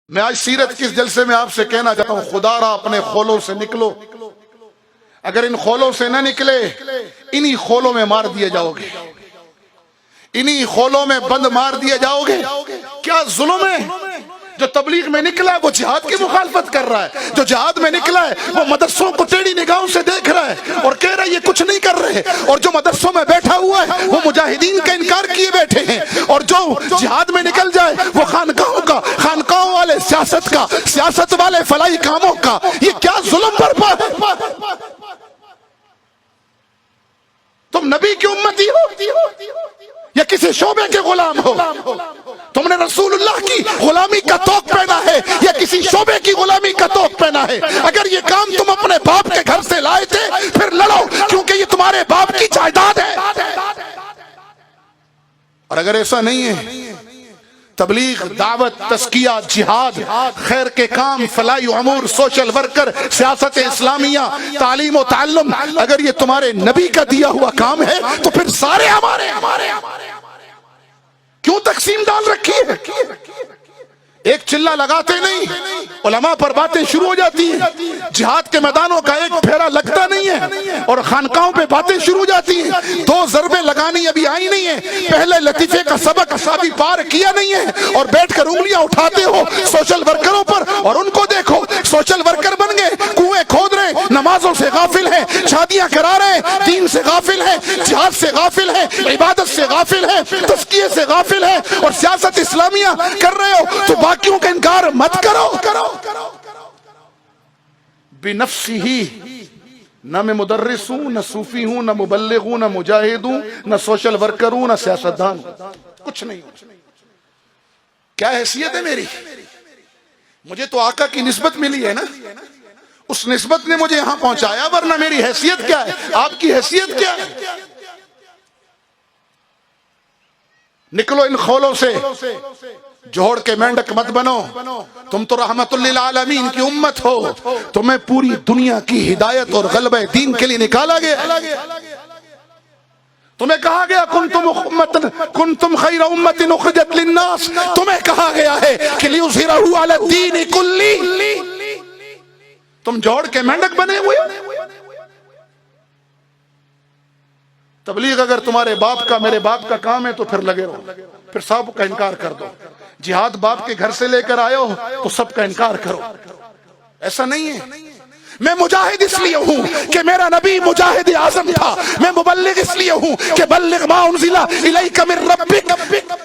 میں آج سیرت کے اس جلسے میں آپ سے کہنا چاہتا ہوں، خدا را اپنے خولوں سے نکلو، اگر ان خولوں سے نہ نکلے انہی خولوں میں مار دیے جاؤ گے، انہی خولوں میں بند مار دیے جاؤ گے۔ کیا ظلم ہے؟ جو تبلیغ میں نکلا ہے وہ جہاد کی مخالفت کر رہا ہے، جو جہاد میں نکلا ہے وہ مدرسوں کو ٹیڑھی نگاہوں سے دیکھ رہا ہے اور کہہ رہا ہے یہ کچھ نہیں کر رہے، اور جو مدرسوں میں بیٹھا ہوا ہے وہ مجاہدین کا انکار کیے بیٹھے ہیں، اور جو جہاد میں نکل جائے وہ خانقاہوں والے سیاست کا، سیاست والے فلاحی کاموں کا۔ یہ کیا ظلم برپا ہے؟ تم نبی کی امتی ہو یا کسی شعبے کے غلام ہو؟ تم نے رسول اللہ کی غلامی کا توق پہنا ہے یا کسی شعبے کی غلامی کا توق پہنا ہے؟ اگر یہ کام تم اپنے باپ کے گھر سے لائے تھے پھر لڑو، کیونکہ یہ تمہارے باپ کی جائیداد ہے۔ اور اگر ایسا نہیں ہے، تبلیغ، دعوت، تزکیہ، جہاد، خیر کے کام، فلاحی امور، سوشل ورکر، سیاست اسلامیہ، تعلیم و تعلم، اگر یہ تمہارے نبی کا دیا ہوا کام ہے تو پھر سارے ہمارے کیوں تقسیم ڈال رکھی ہے؟ ایک چلہ لگاتے نہیں، علماء پر باتیں شروع ہو جاتی ہیں، جہاد کے میدانوں کا ایک پھیرا لگتا نہیں ہے اور خانقاہوں پہ باتیں شروع ہو جاتی ہیں۔ دو ضربیں لگانی ابھی آئی نہیں ہیں، پہلے لطیفے کا سبق ابھی پار کیا نہیں ہے، اور بیٹھ کر انگلیاں اٹھاتے ہو سوشل ورکروں پر، اور ان کو دیکھو سوشل ورکر بن گئے، کنویں کھود رہے ہیں، نمازوں سے غافل ہیں، شادیاں کرا رہے ہیں، دین سے غافل ہیں، جہاد سے غافل ہیں، عبادت سے غافل ہیں، تزکیے سے غافل ہیں، اور سیاست اسلامیہ کر رہے ہو تو باقیوں کا انکار مت کرو۔ بنفسی، نہ میں مدرس ہوں، نہ صوفی ہوں، نہ مبلغ ہوں، نہ مجاہد ہوں، نہ سوشل ورکر ہوں، نہ سیاستدان ہوں، کچھ نہیں ہوں۔ کیا حیثیت ہے میری؟ مجھے تو آقا کی نسبت ملی ہے نا، اس نسبت نے مجھے یہاں پہنچایا، ورنہ میری حیثیت کیا ہے؟ آپ کی حیثیت کیا ہے؟ نکلو ان خولوں سے، جوڑ کے مینڈک مت بنو، تم تو رحمت للعالمین کی امت ہو، تمہیں پوری دنیا کی ہدایت اور غلبہ دین کے لیے نکالا گیا۔ تمہیں کہا گیا کنتم خیر امت اخرجت للناس، تمہیں کہا گیا ہے کہ لیظہرہ علی الدین کلہ، تم جوڑ کے مینڈک بنے ہوئے۔ تبلیغ اگر تمہارے باپ کا، میرے باپ کا کام ہے تو پھر لگے رہو، پھر سب کا انکار کر دو۔ جہاد باپ کے گھر سے لے کر آئے ہو تو سب کا انکار کرو، ایسا نہیں ہے۔ میں مجاہد اس لیے ہوں کہ میرا نبی مجاہد اعظم تھا، میں مبلغ اس لیے ہوں کہ بلغ ما انزل الیک من ربک،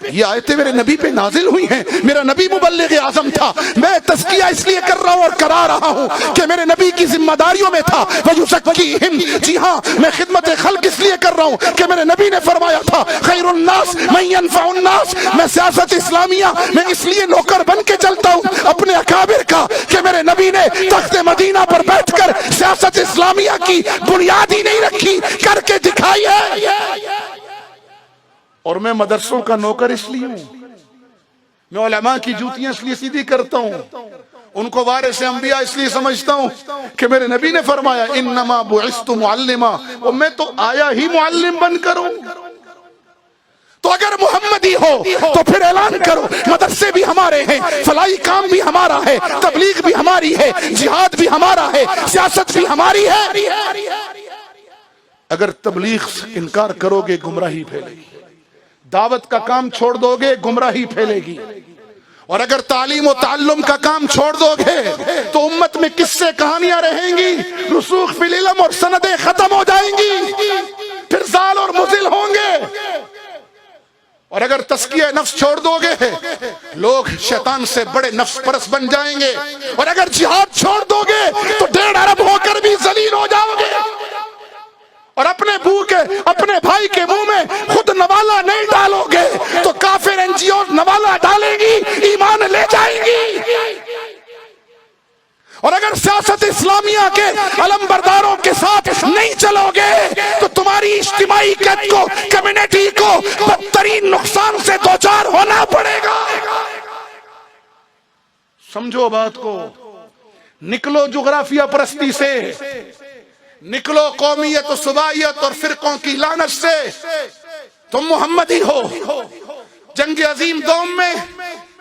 یہ آیتیں میرے نبی پہ نازل ہوئی ہیں، میرا نبی مبلغ اعظم تھا۔ میں تزکیہ اس لیے کر رہا ہوں اور کرا رہا ہوں کہ میرے نبی کی ذمہ داریوں میں تھا وَيُزَكِّيهِمْ، جی ہاں میں خدمت خلق اس لیے کر رہا ہوں کہ میرے نبی نے فرمایا تھا خیر الناس من ينفع الناس۔ میں سیاست اسلامیہ میں اس لیے نوکر بن کے چلتا ہوں اپنے اکابر کا کہ میرے نبی نے تخت مدینہ پر بیٹھ کر سیاست اسلامیہ کی بنیاد ہی نہیں رکھی، کر کے دکھائی ہے۔ اور میں مدرسوں کا نوکر اس لیے ہوں، میں علماء کی جوتیاں اس لیے سیدھی کرتا ہوں، ان کو وارث انبیاء اس لیے سمجھتا ہوں کہ میرے نبی نے فرمایا انما بعثت معلما، اور میں تو آیا ہی معلم بن کر ہوں۔ تو اگر محمدی ہو تو پھر اعلان کرو مدرسے بھی ہمارے ہیں، فلاحی کام بھی ہمارا ہے، تبلیغ بھی ہماری ہے، جہاد بھی ہمارا ہے، سیاست بھی ہماری ہے۔ اگر تبلیغ سے انکار کرو گے گمراہی پھیلے گی، دعوت کا کام چھوڑ دو گے گمراہی پھیلے گی، اور اگر تعلیم و تعلم کا کام چھوڑ دو گے تو امت میں قصے کہانیاں رہیں گی، رسوخ فی العلم اور سندیں ختم ہو جائیں گی، پھر زال اور مزل ہوں گے۔ اور اگر تزکیہ نفس چھوڑ دو گے لوگ شیطان سے بڑے نفس پرست بن جائیں گے، اور اگر جہاد چھوڑ دو گے تو 1.5 ارب ہو کر بھی ذلیل ہو جاؤ گے، اور اپنے بھائی کے منہ میں خود نوالا نہیں ڈالو گے تو کافر این جی او نوالا ڈالیں گی، ایمان لے جائیں گی۔ اور اگر سیاست اسلامیہ کے علم برداروں کے ساتھ نہیں چلو گے تو تمہاری اجتماعی قد کو، کمیونٹی کو بدترین نقصان سے دوچار ہونا پڑے گا۔ سمجھو بات کو، نکلو جغرافیہ پرستی سے، نکلو قومیت و صوبائیت اور فرقوں کی لعنت سے، تم محمدی ہو۔ جنگ عظیم دوم میں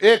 1